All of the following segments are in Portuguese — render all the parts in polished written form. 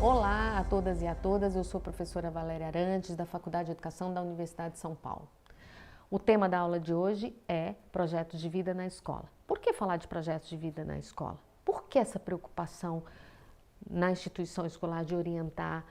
Olá a todas e a todas, eu sou a professora Valéria Arantes, da Faculdade de Educação da Universidade de São Paulo. O tema da aula de hoje é projetos de vida na escola. Por que falar de projetos de vida na escola? Por que essa preocupação na instituição escolar de orientar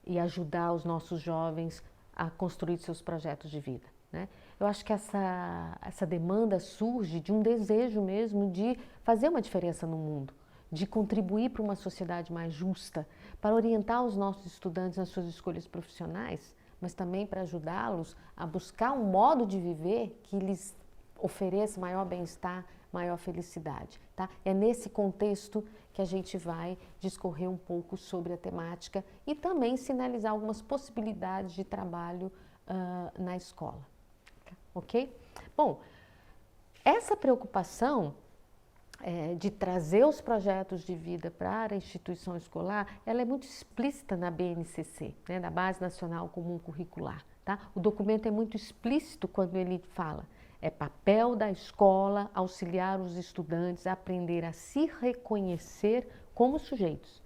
e ajudar os nossos jovens a construir seus projetos de vida, né? Eu acho que essa demanda surge de um desejo mesmo de fazer uma diferença no mundo, de contribuir para uma sociedade mais justa, para orientar os nossos estudantes nas suas escolhas profissionais, mas também para ajudá-los a buscar um modo de viver que lhes ofereça maior bem-estar, maior felicidade, tá? É nesse contexto que a gente vai discorrer um pouco sobre a temática e também sinalizar algumas possibilidades de trabalho na escola, ok? Bom, essa preocupação de trazer os projetos de vida para a instituição escolar, ela é muito explícita na BNCC, né, na Base Nacional Comum Curricular, tá? O documento é muito explícito quando ele fala: é papel da escola auxiliar os estudantes a aprender a se reconhecer como sujeitos,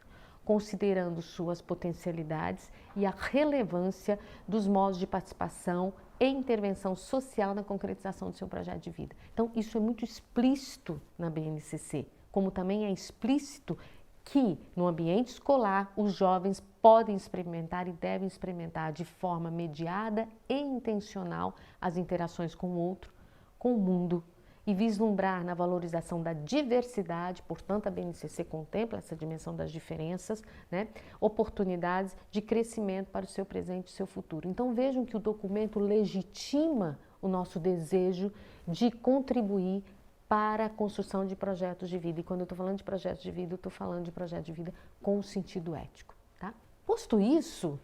considerando suas potencialidades e a relevância dos modos de participação e intervenção social na concretização do seu projeto de vida. Então, isso é muito explícito na BNCC, como também é explícito que no ambiente escolar os jovens podem experimentar e devem experimentar de forma mediada e intencional as interações com o outro, com o mundo, e vislumbrar na valorização da diversidade, portanto a BNCC contempla essa dimensão das diferenças, né? Oportunidades de crescimento para o seu presente e o seu futuro. Então vejam que o documento legitima o nosso desejo de contribuir para a construção de projetos de vida. E quando eu estou falando de projetos de vida, eu estou falando de projeto de vida com sentido ético, tá? Posto isso,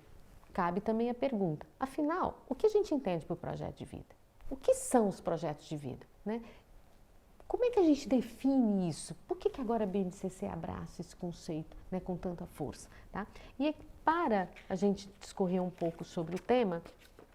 cabe também a pergunta: afinal, o que a gente entende por projeto de vida? O que são os projetos de vida, né? Como é que a gente define isso? Por que agora a BNCC abraça esse conceito, né, com tanta força, tá? E para a gente discorrer um pouco sobre o tema,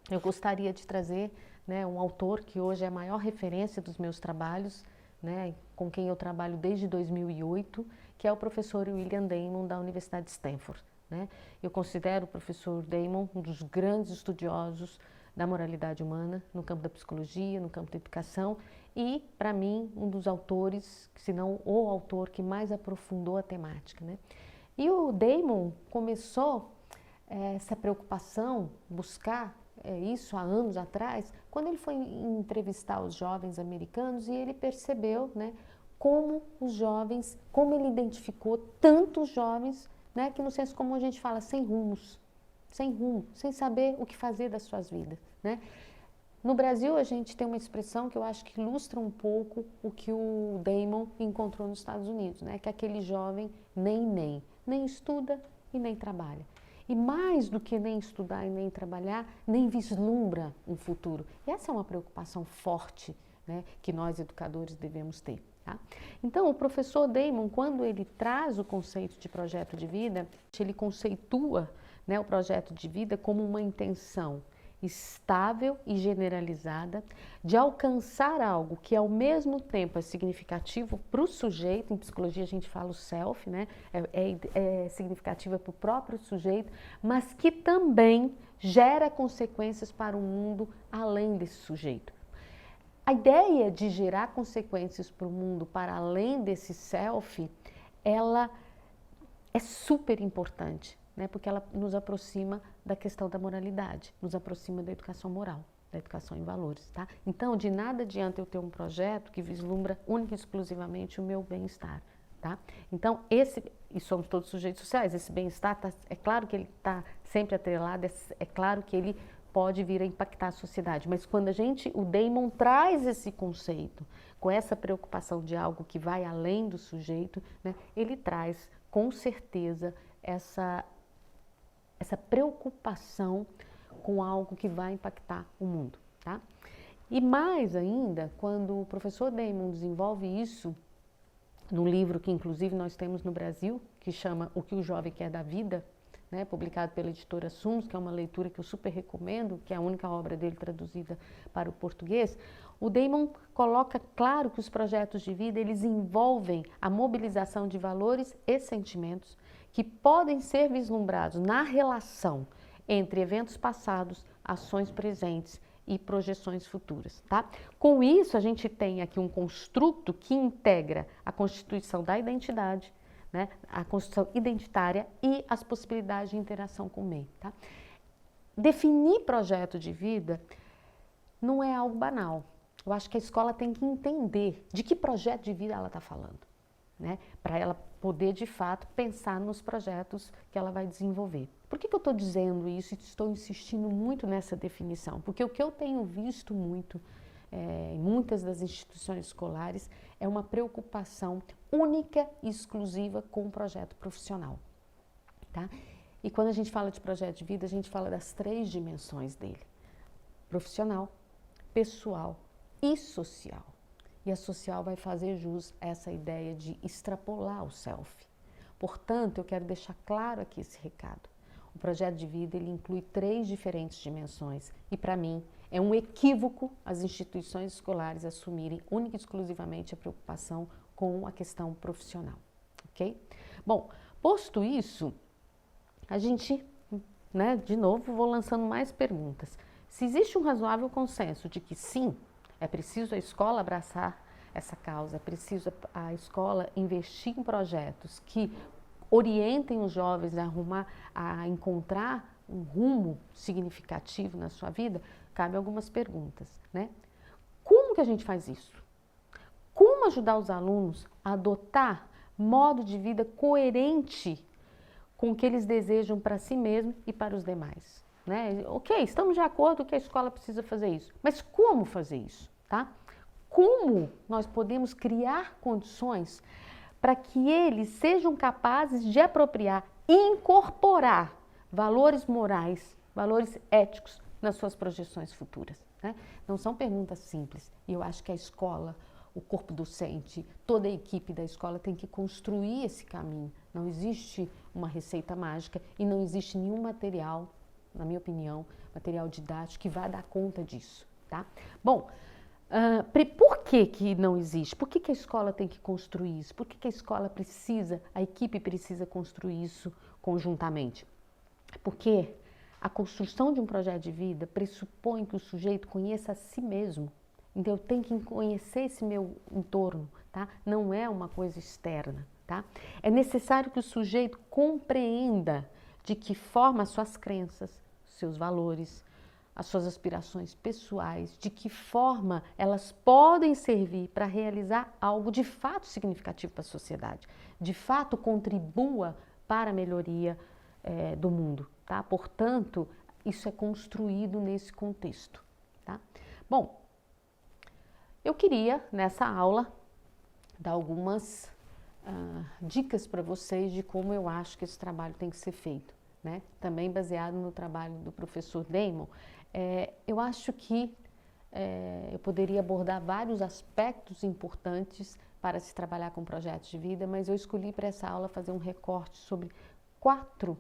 eu gostaria de trazer, né, um autor que hoje é a maior referência dos meus trabalhos, né, com quem eu trabalho desde 2008, que é o professor William Damon, da Universidade de Stanford, né? Eu considero o professor Damon um dos grandes estudiosos da moralidade humana no campo da psicologia, no campo da educação e, para mim, um dos autores, se não o autor que mais aprofundou a temática, né? E o Damon começou essa preocupação, buscar isso há anos atrás, quando ele foi entrevistar os jovens americanos e ele percebeu, né, como os jovens, como ele identificou tantos jovens, né, que no senso comum a gente fala sem rumos, sem rumo, sem saber o que fazer das suas vidas, né? No Brasil a gente tem uma expressão que eu acho que ilustra um pouco o que o Damon encontrou nos Estados Unidos, né? Que é aquele jovem nem estuda e nem trabalha. E mais do que nem estudar e nem trabalhar, nem vislumbra um futuro. E essa é uma preocupação forte, né, que nós educadores devemos ter, tá? Então o professor Damon, quando ele traz o conceito de projeto de vida, ele conceitua, né, o projeto de vida como uma intenção estável e generalizada de alcançar algo que ao mesmo tempo é significativo para o sujeito. Em psicologia a gente fala o self, né? É significativa para o próprio sujeito, mas que também gera consequências para o mundo além desse sujeito. A ideia de gerar consequências para o mundo para além desse self, ela é super importante, né? Porque ela nos aproxima da questão da moralidade, nos aproxima da educação moral, da educação em valores, tá? Então, de nada adianta eu ter um projeto que vislumbra única e exclusivamente o meu bem-estar, tá? Então, e somos todos sujeitos sociais, esse bem-estar, é claro que ele está sempre atrelado, é claro que ele pode vir a impactar a sociedade, mas quando o Damon traz esse conceito, com essa preocupação de algo que vai além do sujeito, né, ele traz com certeza essa preocupação com algo que vai impactar o mundo, tá? E mais ainda, quando o professor Damon desenvolve isso num livro que inclusive nós temos no Brasil, que chama O que o Jovem Quer da Vida, né, publicado pela editora Sumos, que é uma leitura que eu super recomendo, que é a única obra dele traduzida para o português. O Damon coloca claro que os projetos de vida, eles envolvem a mobilização de valores e sentimentos que podem ser vislumbrados na relação entre eventos passados, ações presentes e projeções futuras, tá? Com isso, a gente tem aqui um construto que integra a constituição da identidade, né, a construção identitária e as possibilidades de interação com o meio, tá? Definir projeto de vida não é algo banal. Eu acho que a escola tem que entender de que projeto de vida ela está falando, né? Para ela poder, de fato, pensar nos projetos que ela vai desenvolver. Por que eu estou dizendo isso e estou insistindo muito nessa definição? Porque o que eu tenho visto muito em muitas das instituições escolares é uma preocupação única e exclusiva com o projeto profissional, tá? E quando a gente fala de projeto de vida, a gente fala das 3 dimensões dele: profissional, pessoal e social. E a social vai fazer jus a essa ideia de extrapolar o self. Portanto, eu quero deixar claro aqui esse recado. O projeto de vida, ele inclui 3 diferentes dimensões e, para mim, é um equívoco as instituições escolares assumirem única e exclusivamente a preocupação com a questão profissional, ok? Bom, posto isso, a gente, né, de novo, vou lançando mais perguntas. Se existe um razoável consenso de que sim, é preciso a escola abraçar essa causa, é preciso a escola investir em projetos que orientem os jovens a encontrar um rumo significativo na sua vida, cabe algumas perguntas, né? Como que a gente faz isso? Como ajudar os alunos a adotar modo de vida coerente com o que eles desejam para si mesmos e para os demais, né? Ok, estamos de acordo que a escola precisa fazer isso, mas como fazer isso, tá? Como nós podemos criar condições para que eles sejam capazes de apropriar e incorporar valores morais, valores éticos nas suas projeções futuras, né? Não são perguntas simples, e eu acho que a escola, o corpo docente, toda a equipe da escola tem que construir esse caminho. Não existe uma receita mágica e não existe nenhum material, na minha opinião, material didático que vá dar conta disso, tá? Bom, por que não existe? Por que a escola tem que construir isso? Por que a escola precisa, a equipe precisa construir isso conjuntamente? Porque a construção de um projeto de vida pressupõe que o sujeito conheça a si mesmo. Então, eu tenho que conhecer esse meu entorno, tá? Não é uma coisa externa, tá? É necessário que o sujeito compreenda de que forma as suas crenças, seus valores, as suas aspirações pessoais, de que forma elas podem servir para realizar algo de fato significativo para a sociedade, de fato contribua para a melhoria do mundo, tá? Portanto, isso é construído nesse contexto, tá? Bom, eu queria, nessa aula, dar algumas dicas para vocês de como eu acho que esse trabalho tem que ser feito, né? Também baseado no trabalho do professor Damon. Eu acho que eu poderia abordar vários aspectos importantes para se trabalhar com projetos de vida, mas eu escolhi para essa aula fazer um recorte sobre 4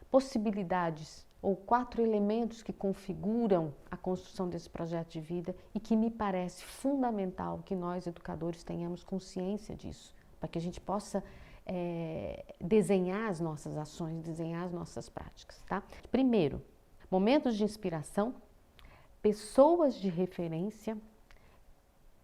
possibilidades ou 4 elementos que configuram a construção desse projeto de vida e que me parece fundamental que nós, educadores, tenhamos consciência disso, para que a gente possa desenhar as nossas ações, desenhar as nossas práticas, tá? Primeiro, momentos de inspiração, pessoas de referência,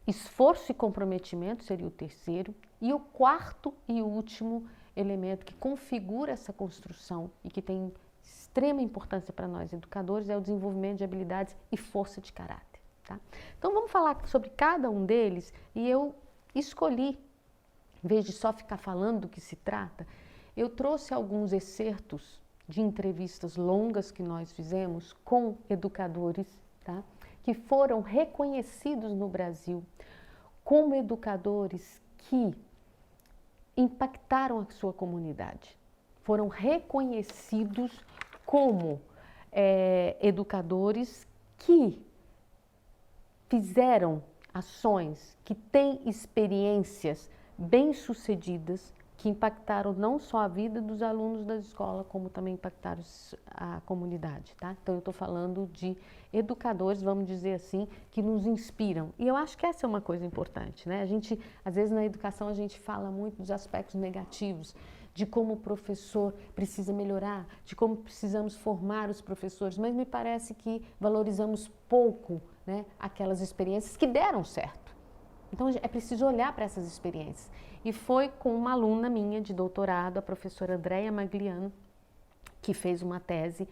esforço e comprometimento seria o terceiro, e o 4º e último elemento que configura essa construção e que tem extrema importância para nós educadores é o desenvolvimento de habilidades e força de caráter, tá? Então vamos falar sobre cada um deles e eu escolhi, em vez de só ficar falando do que se trata, eu trouxe alguns excertos de entrevistas longas que nós fizemos com educadores, tá? Que foram reconhecidos no Brasil como educadores que impactaram a sua comunidade, foram reconhecidos como educadores que fizeram ações, que têm experiências bem-sucedidas, que impactaram não só a vida dos alunos da escola, como também impactaram a comunidade, tá? Então, eu estou falando de educadores, vamos dizer assim, que nos inspiram. E eu acho que essa é uma coisa importante, né? A gente, às vezes, na educação, a gente fala muito dos aspectos negativos, de como o professor precisa melhorar, de como precisamos formar os professores, mas me parece que valorizamos pouco, né, aquelas experiências que deram certo. Então é preciso olhar para essas experiências. E foi com uma aluna minha de doutorado, a professora Andréia Magliano, que fez uma tese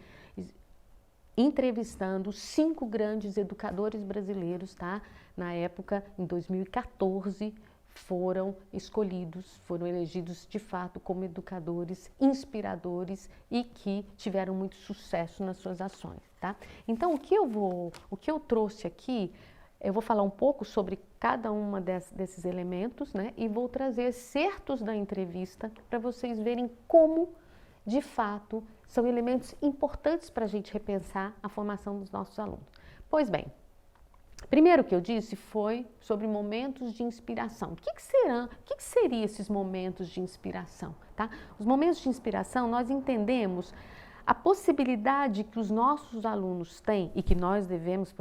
entrevistando 5 grandes educadores brasileiros, tá? Na época, em 2014, foram escolhidos, foram elegidos de fato como educadores inspiradores e que tiveram muito sucesso nas suas ações, tá? Então, o que eu trouxe aqui, eu vou falar um pouco sobre cada uma desses elementos, né? E vou trazer excertos da entrevista para vocês verem como, de fato, são elementos importantes para a gente repensar a formação dos nossos alunos. Pois bem, primeiro que eu disse foi sobre momentos de inspiração. O que seriam esses momentos de inspiração? Tá? Os momentos de inspiração, nós entendemos a possibilidade que os nossos alunos têm e que nós devemos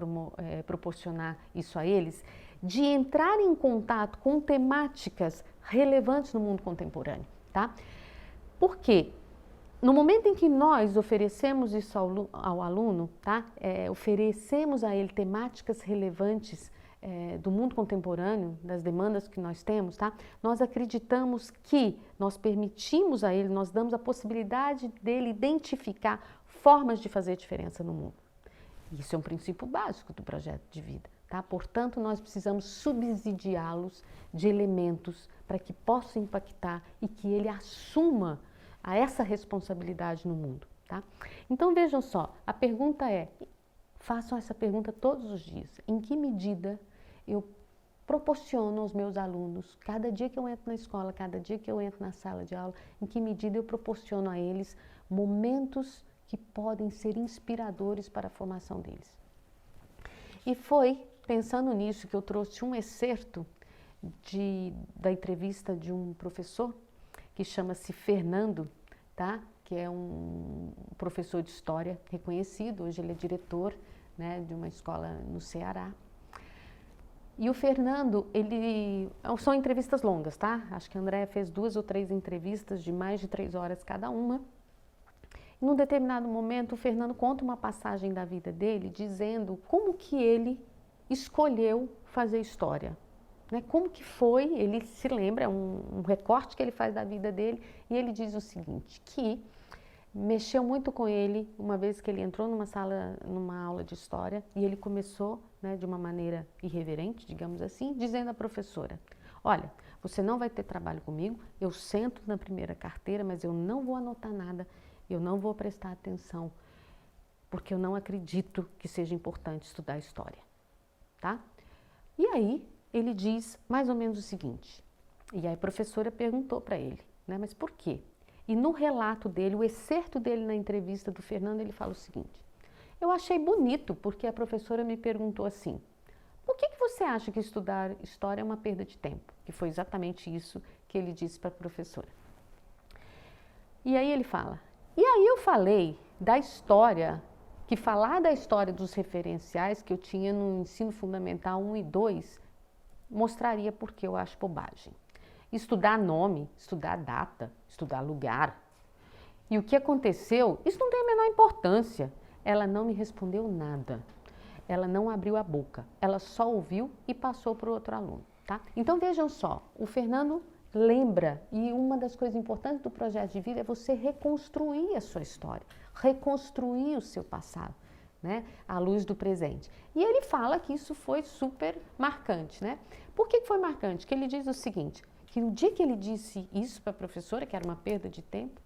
proporcionar isso a eles, de entrar em contato com temáticas relevantes no mundo contemporâneo. Tá? Por quê? No momento em que nós oferecemos isso ao aluno, tá? Oferecemos a ele temáticas relevantes do mundo contemporâneo, das demandas que nós temos, tá? Nós acreditamos que nós permitimos a ele, nós damos a possibilidade dele identificar formas de fazer diferença no mundo. Isso é um princípio básico do projeto de vida, tá? Portanto, nós precisamos subsidiá-los de elementos para que possam impactar e que ele assuma a essa responsabilidade no mundo, tá? Então vejam só, a pergunta é, façam essa pergunta todos os dias, em que medida eu proporciono aos meus alunos, cada dia que eu entro na escola, cada dia que eu entro na sala de aula, em que medida eu proporciono a eles momentos que podem ser inspiradores para a formação deles. E foi pensando nisso que eu trouxe um excerto da entrevista de um professor que chama-se Fernando, tá? Que é um professor de história reconhecido, hoje ele é diretor, né, de uma escola no Ceará. E o Fernando, são entrevistas longas, tá? Acho que a Andréia fez 2 ou 3 entrevistas de mais de 3 horas cada uma. E num determinado momento, o Fernando conta uma passagem da vida dele, dizendo como que ele escolheu fazer história. Né? Como que foi, ele se lembra, um recorte que ele faz da vida dele, e ele diz o seguinte, que mexeu muito com ele uma vez que ele entrou numa aula de história, e ele começou, né, de uma maneira irreverente, digamos assim, dizendo à professora, olha, você não vai ter trabalho comigo, eu sento na primeira carteira, mas eu não vou anotar nada, eu não vou prestar atenção, porque eu não acredito que seja importante estudar história, tá? E aí, ele diz mais ou menos o seguinte, e aí a professora perguntou para ele, né, mas por quê? E no relato dele, o excerto dele na entrevista do Fernando, ele fala o seguinte, eu achei bonito porque a professora me perguntou assim, por que você acha que estudar história é uma perda de tempo? Que foi exatamente isso que ele disse para a professora. E aí ele fala, e aí eu falei da história, que falar da história dos referenciais que eu tinha no ensino fundamental 1 e 2, mostraria por que eu acho bobagem. Estudar nome, estudar data, estudar lugar. E o que aconteceu? Isso não tem a menor importância. Ela não me respondeu nada. Ela não abriu a boca. Ela só ouviu e passou para o outro aluno. Tá? Então vejam só, o Fernando lembra, e uma das coisas importantes do projeto de vida é você reconstruir a sua história, reconstruir o seu passado, né, à luz do presente. E ele fala que isso foi super marcante, né? Por que foi marcante? Que ele diz o seguinte, que no dia que ele disse isso para a professora, que era uma perda de tempo,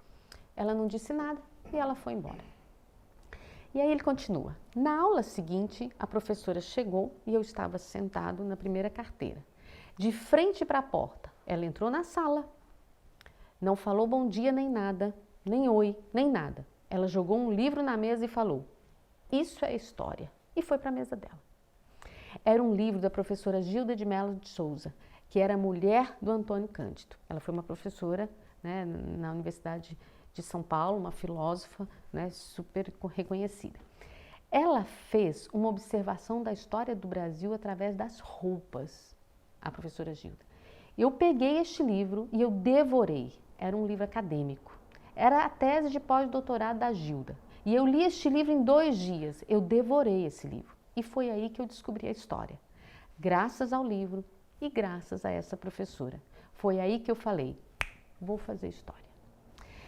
ela não disse nada e ela foi embora. E aí ele continua. Na aula seguinte, a professora chegou e eu estava sentado na primeira carteira, de frente para a porta. Ela entrou na sala, não falou bom dia nem nada, nem oi, nem nada. Ela jogou um livro na mesa e falou, isso é história, e foi para a mesa dela. Era um livro da professora Gilda de Mello de Souza, que era mulher do Antônio Cândido. Ela foi uma professora, né, na Universidade de São Paulo, uma filósofa, né, super reconhecida. Ela fez uma observação da história do Brasil através das roupas, a professora Gilda. Eu peguei este livro e eu devorei. Era um livro acadêmico. Era a tese de pós-doutorado da Gilda. E eu li este livro em 2 dias. Eu devorei esse livro. E foi aí que eu descobri a história. Graças ao livro e graças a essa professora. Foi aí que eu falei, vou fazer história.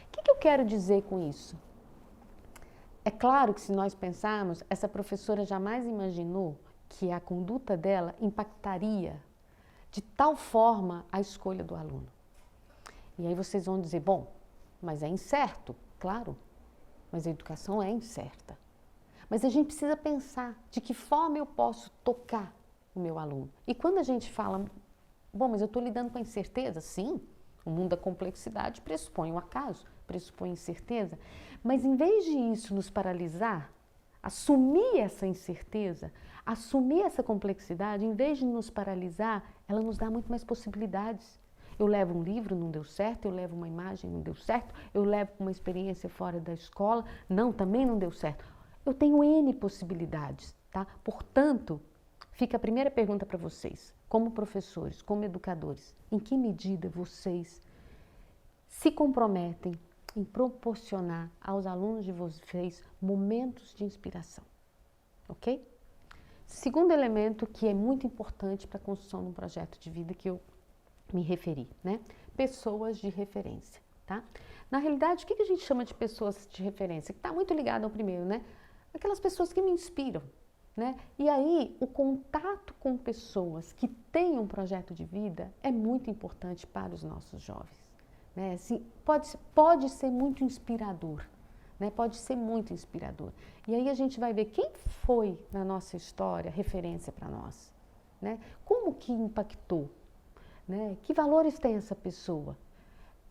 O que eu quero dizer com isso? É claro que se nós pensarmos, essa professora jamais imaginou que a conduta dela impactaria de tal forma a escolha do aluno. E aí vocês vão dizer, bom, mas é incerto. Claro, mas a educação é incerta. Mas a gente precisa pensar de que forma eu posso tocar o meu aluno. E quando a gente fala, bom, mas eu estou lidando com a incerteza, sim, o mundo da complexidade pressupõe o acaso, pressupõe incerteza, mas em vez de isso nos paralisar, assumir essa incerteza, assumir essa complexidade, em vez de nos paralisar, ela nos dá muito mais possibilidades. Eu levo um livro, não deu certo, eu levo uma imagem, não deu certo, eu levo uma experiência fora da escola, não, também não deu certo. Eu tenho N possibilidades, tá? Portanto, fica a primeira pergunta para vocês, como professores, como educadores, em que medida vocês se comprometem em proporcionar aos alunos de vocês momentos de inspiração, ok? Segundo elemento que é muito importante para a construção de um projeto de vida que eu me referi, né? Pessoas de referência, tá? Na realidade, o que a gente chama de pessoas de referência? Que está muito ligado ao primeiro, né? Aquelas pessoas que me inspiram, né? E aí, o contato com pessoas que têm um projeto de vida é muito importante para os nossos jovens, né? Assim, pode ser muito inspirador, né? Pode ser muito inspirador. E aí a gente vai ver quem foi na nossa história referência para nós, né? Como que impactou, né? Que valores tem essa pessoa?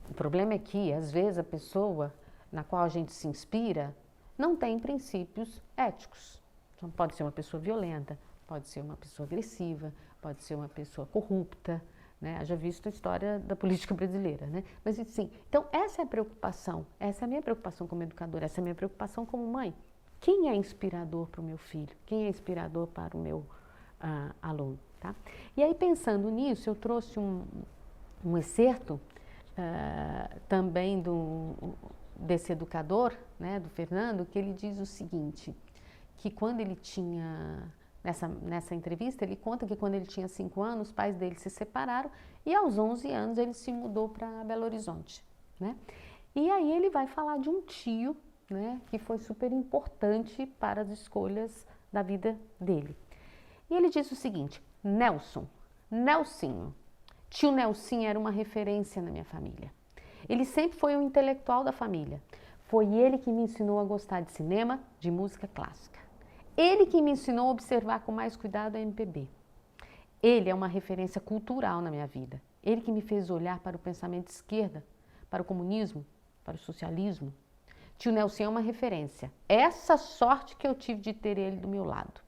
O problema é que, às vezes, a pessoa na qual a gente se inspira não tem princípios éticos. Então, pode ser uma pessoa violenta, pode ser uma pessoa agressiva, pode ser uma pessoa corrupta, né? Haja visto a história da política brasileira, né? Mas, sim, então, essa é a preocupação, essa é a minha preocupação como educadora, essa é a minha preocupação como mãe. Quem é inspirador para o meu filho? Quem é inspirador para o meu aluno? Tá? E aí, pensando nisso, eu trouxe um excerto também desse educador, né, do Fernando, que ele diz o seguinte, que quando ele tinha, nessa entrevista, ele conta que quando ele tinha 5 anos, os pais dele se separaram e aos 11 anos ele se mudou para Belo Horizonte, né? E aí ele vai falar de um tio, né, que foi super importante para as escolhas da vida dele. E ele diz o seguinte, Nelsinho, tio Nelsinho era uma referência na minha família. Ele sempre foi um intelectual da família. Foi ele que me ensinou a gostar de cinema, de música clássica. Ele que me ensinou a observar com mais cuidado a MPB. Ele é uma referência cultural na minha vida. Ele que me fez olhar para o pensamento de esquerda, para o comunismo, para o socialismo. Tio Nelson é uma referência. Essa sorte que eu tive de ter ele do meu lado.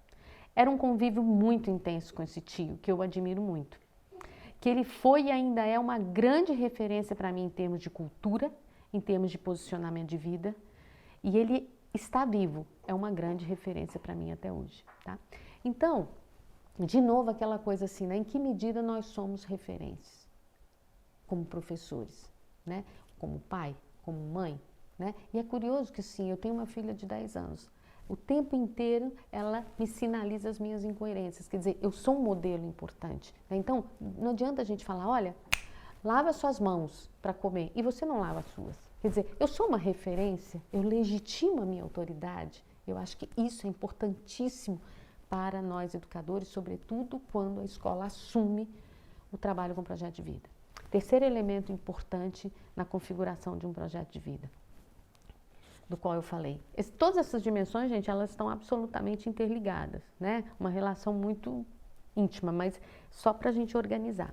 Era um convívio muito intenso com esse tio, que eu admiro muito. Que ele foi e ainda é uma grande referência para mim em termos de cultura, em termos de posicionamento de vida. E ele está vivo, é uma grande referência para mim até hoje, tá? Então, de novo aquela coisa assim, né? Em que medida nós somos referências? Como professores, né? Como pai, como mãe, né? E é curioso que sim, eu tenho uma filha de 10 anos. O tempo inteiro ela me sinaliza as minhas incoerências, quer dizer, eu sou um modelo importante, né? Então, não adianta a gente falar, olha, lava suas mãos para comer e você não lava as suas. Quer dizer, eu sou uma referência, eu legitimo a minha autoridade. Eu acho que isso é importantíssimo para nós educadores, sobretudo quando a escola assume o trabalho com projeto de vida. Terceiro elemento importante na configuração de um projeto de vida, do qual eu falei. Todas essas dimensões, gente, elas estão absolutamente interligadas, né? Uma relação muito íntima, mas só para a gente organizar.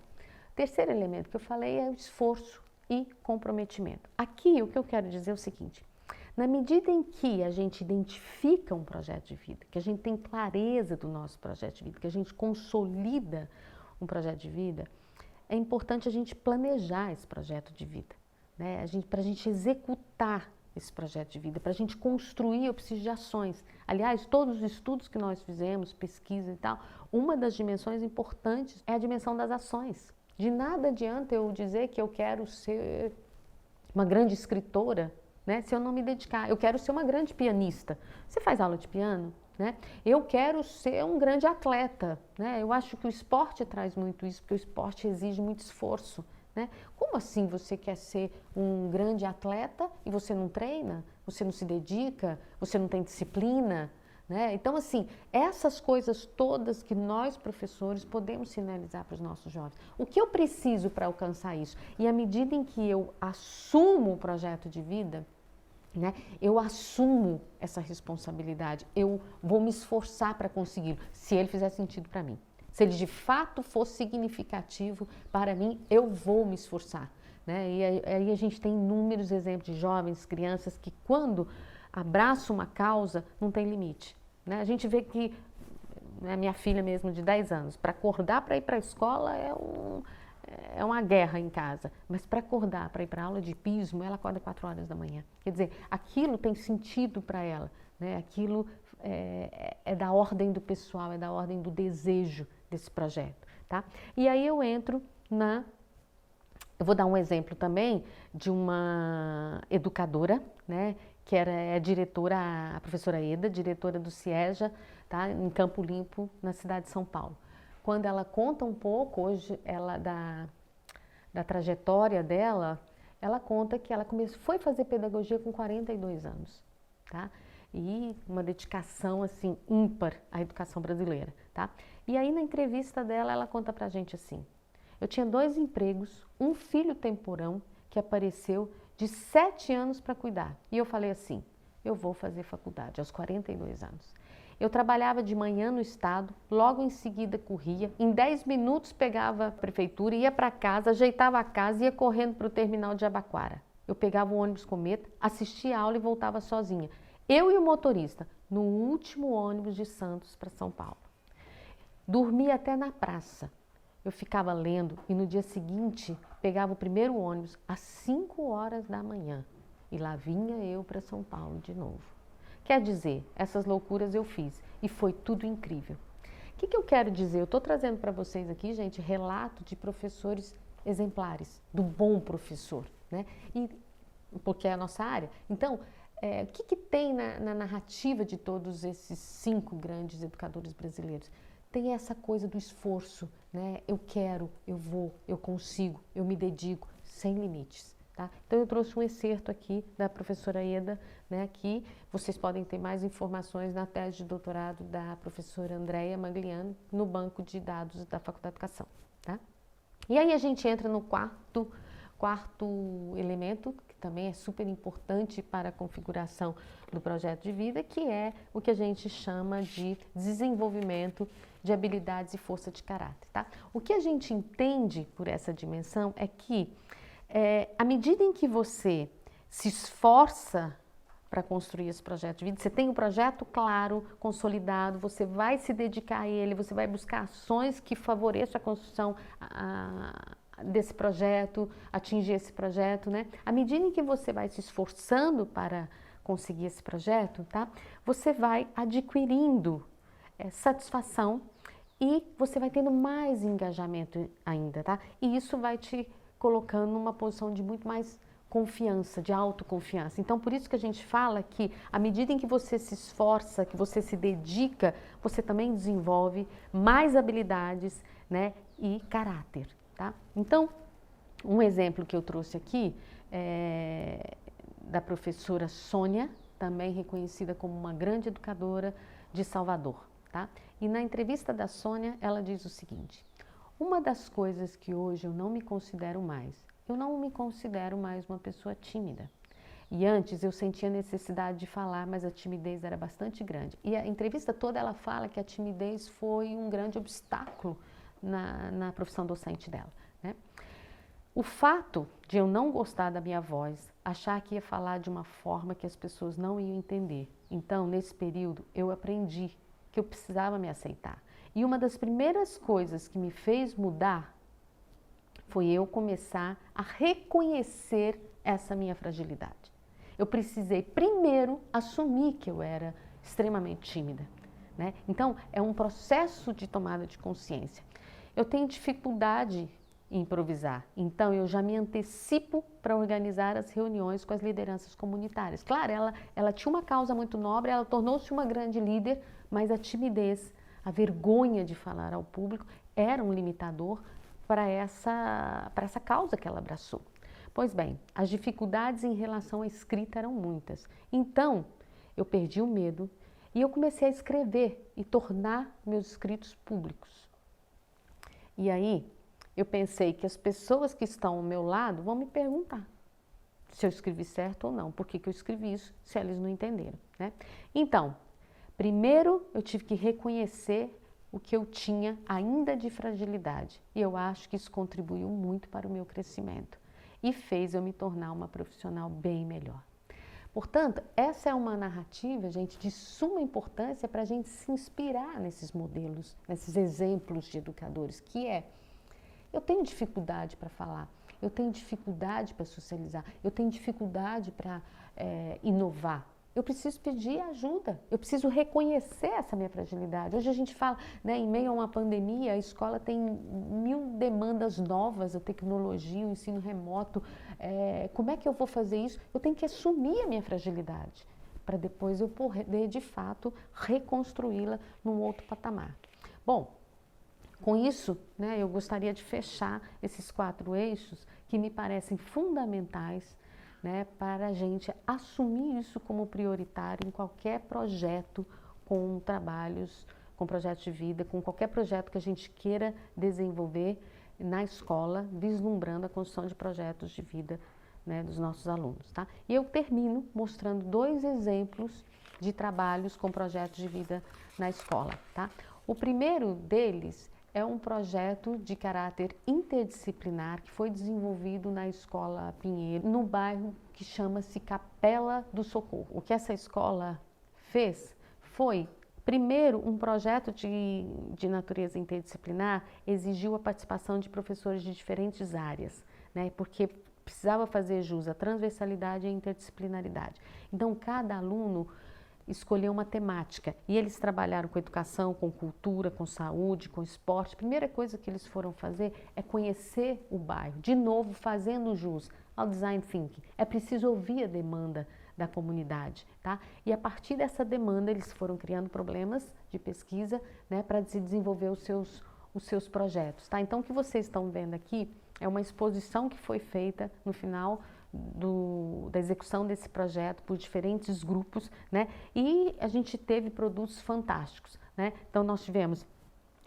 O terceiro elemento que eu falei é o esforço e comprometimento. Aqui o que eu quero dizer é o seguinte, na medida em que a gente identifica um projeto de vida, que a gente tem clareza do nosso projeto de vida, que a gente consolida um projeto de vida, é importante a gente planejar esse projeto de vida, né? Para a gente executar esse projeto de vida, para a gente construir, eu preciso de ações. Aliás, todos os estudos que nós fizemos, pesquisa e tal, uma das dimensões importantes é a dimensão das ações. De nada adianta eu dizer que eu quero ser uma grande escritora, né, se eu não me dedicar. Eu quero ser uma grande pianista. Você faz aula de piano? Né? Eu quero ser um grande atleta. Né? Eu acho que o esporte traz muito isso, porque o esporte exige muito esforço. Né? Como assim você quer ser um grande atleta e você não treina? Você não se dedica? Você não tem disciplina? Né? Então, assim, essas coisas todas que nós, professores, podemos sinalizar para os nossos jovens. O que eu preciso para alcançar isso? E à medida em que eu assumo o projeto de vida, né, eu assumo essa responsabilidade, eu vou me esforçar para consegui-lo, se ele fizer sentido para mim. Se ele de fato for significativo para mim, eu vou me esforçar. Né? E aí a gente tem inúmeros exemplos de jovens, crianças que quando abraçam uma causa, não tem limite. Né? A gente vê que, né, minha filha mesmo de 10 anos, para acordar para ir para a escola é uma guerra em casa, mas para acordar, para ir para a aula de pismo, ela acorda 4 horas da manhã. Quer dizer, aquilo tem sentido para ela, né? Aquilo é da ordem do pessoal, é da ordem do desejo desse projeto, tá? E aí eu entro eu vou dar um exemplo também de uma educadora, né? Que é a diretora, a professora Eda, diretora do CIEJA, tá? Em Campo Limpo, na cidade de São Paulo. Quando ela conta um pouco hoje da trajetória dela, ela conta que ela foi fazer pedagogia com 42 anos, tá? E uma dedicação assim ímpar à educação brasileira, tá? E aí na entrevista dela, ela conta pra gente assim: eu tinha 2 empregos, um filho temporão que apareceu de 7 anos para cuidar. E eu falei assim: eu vou fazer faculdade aos 42 anos. Eu trabalhava de manhã no estado, logo em seguida corria, em 10 minutos pegava a prefeitura, ia para casa, ajeitava a casa e ia correndo para o terminal de Jabaquara. Eu pegava o ônibus Cometa, assistia a aula e voltava sozinha. Eu e o motorista, no último ônibus de Santos para São Paulo. Dormia até na praça. Eu ficava lendo e no dia seguinte pegava o primeiro ônibus às 5 horas da manhã. E lá vinha eu para São Paulo de novo. Quer dizer, essas loucuras eu fiz e foi tudo incrível. O que eu quero dizer? Eu estou trazendo para vocês aqui, gente, relato de professores exemplares, do bom professor, né? Porque é a nossa área. Então, o que tem na narrativa de todos esses 5 grandes educadores brasileiros? Tem essa coisa do esforço, né? Eu quero, eu vou, eu consigo, eu me dedico, sem limites. Tá? Então eu trouxe um excerto aqui da professora Eda, né, que vocês podem ter mais informações na tese de doutorado da professora Andréia Magliano, no banco de dados da Faculdade de Educação. Tá? E aí a gente entra no quarto elemento, que também é super importante para a configuração do projeto de vida, que é o que a gente chama de desenvolvimento de habilidades e força de caráter. Tá? O que a gente entende por essa dimensão é que à medida em que você se esforça para construir esse projeto de vida, você tem um projeto claro, consolidado, você vai se dedicar a ele, você vai buscar ações que favoreçam a construção desse projeto, atingir esse projeto, né? À medida em que você vai se esforçando para conseguir esse projeto, tá? Você vai adquirindo satisfação e você vai tendo mais engajamento ainda, tá? E isso vai te colocando numa posição de muito mais confiança, de autoconfiança. Então, por isso que a gente fala que à medida em que você se esforça, que você se dedica, você também desenvolve mais habilidades, né, e caráter, tá? Então, um exemplo que eu trouxe aqui é da professora Sônia, também reconhecida como uma grande educadora de Salvador, tá? E na entrevista da Sônia, ela diz o seguinte: uma das coisas que hoje eu não me considero mais uma pessoa tímida. E antes eu sentia necessidade de falar, mas a timidez era bastante grande. E a entrevista toda ela fala que a timidez foi um grande obstáculo na profissão docente dela, né? O fato de eu não gostar da minha voz, achar que ia falar de uma forma que as pessoas não iam entender. Então, nesse período, eu aprendi que eu precisava me aceitar. E uma das primeiras coisas que me fez mudar foi eu começar a reconhecer essa minha fragilidade. Eu precisei primeiro assumir que eu era extremamente tímida, né? Então, é um processo de tomada de consciência. Eu tenho dificuldade improvisar. Então, eu já me antecipo para organizar as reuniões com as lideranças comunitárias. Claro, ela tinha uma causa muito nobre, ela tornou-se uma grande líder, mas a timidez, a vergonha de falar ao público era um limitador para essa causa que ela abraçou. Pois bem, as dificuldades em relação à escrita eram muitas. Então, eu perdi o medo e eu comecei a escrever e tornar meus escritos públicos. E aí, eu pensei que as pessoas que estão ao meu lado vão me perguntar se eu escrevi certo ou não, por que eu escrevi isso, se eles não entenderam, né? Então, primeiro eu tive que reconhecer o que eu tinha ainda de fragilidade. E eu acho que isso contribuiu muito para o meu crescimento e fez eu me tornar uma profissional bem melhor. Portanto, essa é uma narrativa, gente, de suma importância para a gente se inspirar nesses modelos, nesses exemplos de educadores, que é: eu tenho dificuldade para falar, eu tenho dificuldade para socializar, eu tenho dificuldade para inovar. Eu preciso pedir ajuda, eu preciso reconhecer essa minha fragilidade. Hoje a gente fala, né, em meio a uma pandemia, a escola tem 1000 demandas novas, a tecnologia, o ensino remoto. Como é que eu vou fazer isso? Eu tenho que assumir a minha fragilidade, para depois eu poder, de fato, reconstruí-la num outro patamar. Bom, com isso, né, eu gostaria de fechar esses 4 eixos que me parecem fundamentais, né, para a gente assumir isso como prioritário em qualquer projeto com trabalhos, com projetos de vida, com qualquer projeto que a gente queira desenvolver na escola, vislumbrando a construção de projetos de vida, né, dos nossos alunos, tá? E eu termino mostrando 2 exemplos de trabalhos com projetos de vida na escola, tá? O primeiro deles é um projeto de caráter interdisciplinar que foi desenvolvido na Escola Pinheiro, no bairro que chama-se Capela do Socorro. O que essa escola fez foi, primeiro, um projeto de natureza interdisciplinar exigiu a participação de professores de diferentes áreas, né, porque precisava fazer jus à transversalidade e à interdisciplinaridade. Então, cada aluno escolher uma temática e eles trabalharam com educação, com cultura, com saúde, com esporte. A primeira coisa que eles foram fazer é conhecer o bairro, de novo fazendo jus ao design thinking. É preciso ouvir a demanda da comunidade, tá? E a partir dessa demanda eles foram criando problemas de pesquisa, né, para se desenvolver os seus projetos, tá? Então o que vocês estão vendo aqui é uma exposição que foi feita no final da execução desse projeto por diferentes grupos, né? E a gente teve produtos fantásticos, né? Então nós tivemos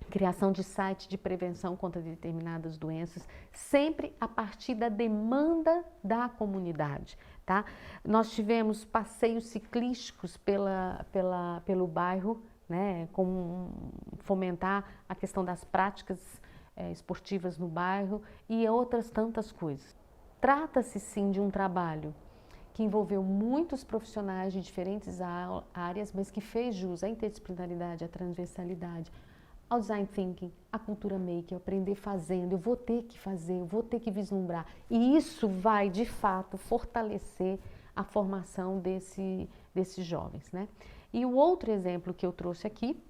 criação de site de prevenção contra determinadas doenças, sempre a partir da demanda da comunidade, tá? Nós tivemos passeios ciclísticos pelo bairro, né? Com fomentar a questão das práticas esportivas no bairro e outras tantas coisas. Trata-se sim de um trabalho que envolveu muitos profissionais de diferentes áreas, mas que fez jus à interdisciplinaridade, à transversalidade, ao design thinking, à cultura maker, aprender fazendo, eu vou ter que fazer, eu vou ter que vislumbrar. E isso vai, de fato, fortalecer a formação desses jovens, né? E o outro exemplo que eu trouxe aqui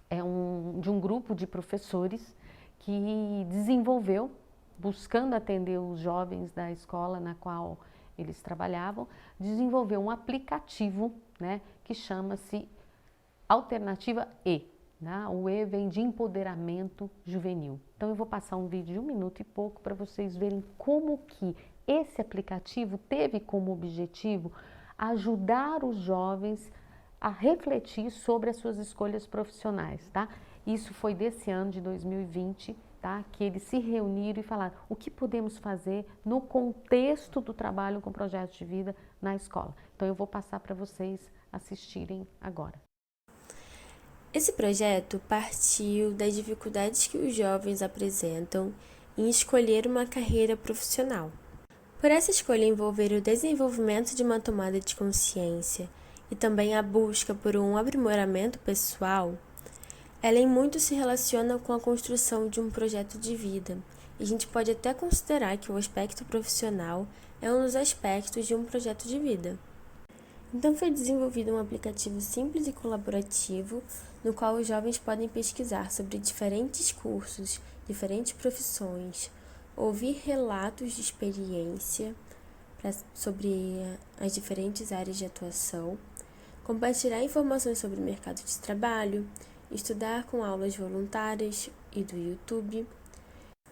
é de um grupo de professores que desenvolveu, buscando atender os jovens da escola na qual eles trabalhavam, desenvolveu um aplicativo, né, que chama-se Alternativa E. Né? O E vem de empoderamento juvenil. Então eu vou passar um vídeo de 1 minuto e pouco para vocês verem como que esse aplicativo teve como objetivo ajudar os jovens a refletir sobre as suas escolhas profissionais, tá? Isso foi desse ano de 2020, tá? Que eles se reuniram e falaram o que podemos fazer no contexto do trabalho com projetos de vida na escola. Então eu vou passar para vocês assistirem agora. Esse projeto partiu das dificuldades que os jovens apresentam em escolher uma carreira profissional. Por essa escolha envolver o desenvolvimento de uma tomada de consciência e também a busca por um aprimoramento pessoal, ela em muito se relaciona com a construção de um projeto de vida. E a gente pode até considerar que o aspecto profissional é um dos aspectos de um projeto de vida. Então foi desenvolvido um aplicativo simples e colaborativo, no qual os jovens podem pesquisar sobre diferentes cursos, diferentes profissões, ouvir relatos de experiência sobre as diferentes áreas de atuação, compartilhar informações sobre o mercado de trabalho, estudar com aulas voluntárias e do YouTube.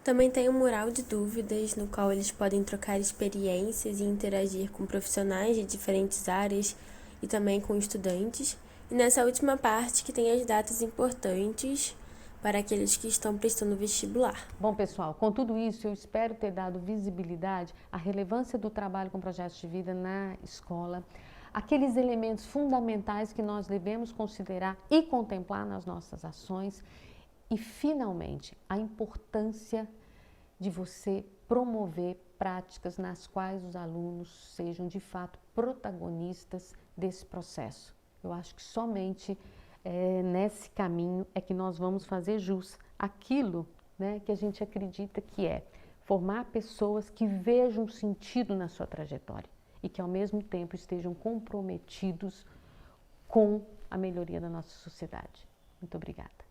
Também tem um mural de dúvidas, no qual eles podem trocar experiências e interagir com profissionais de diferentes áreas e também com estudantes. E nessa última parte que tem as datas importantes para aqueles que estão prestando vestibular. Bom, pessoal, com tudo isso, eu espero ter dado visibilidade à relevância do trabalho com projetos de vida na escola, aqueles elementos fundamentais que nós devemos considerar e contemplar nas nossas ações e, finalmente, a importância de você promover práticas nas quais os alunos sejam, de fato, protagonistas desse processo. Eu acho que somente nesse caminho é que nós vamos fazer jus àquilo, né, que a gente acredita que é formar pessoas que vejam sentido na sua trajetória e que ao mesmo tempo estejam comprometidos com a melhoria da nossa sociedade. Muito obrigada.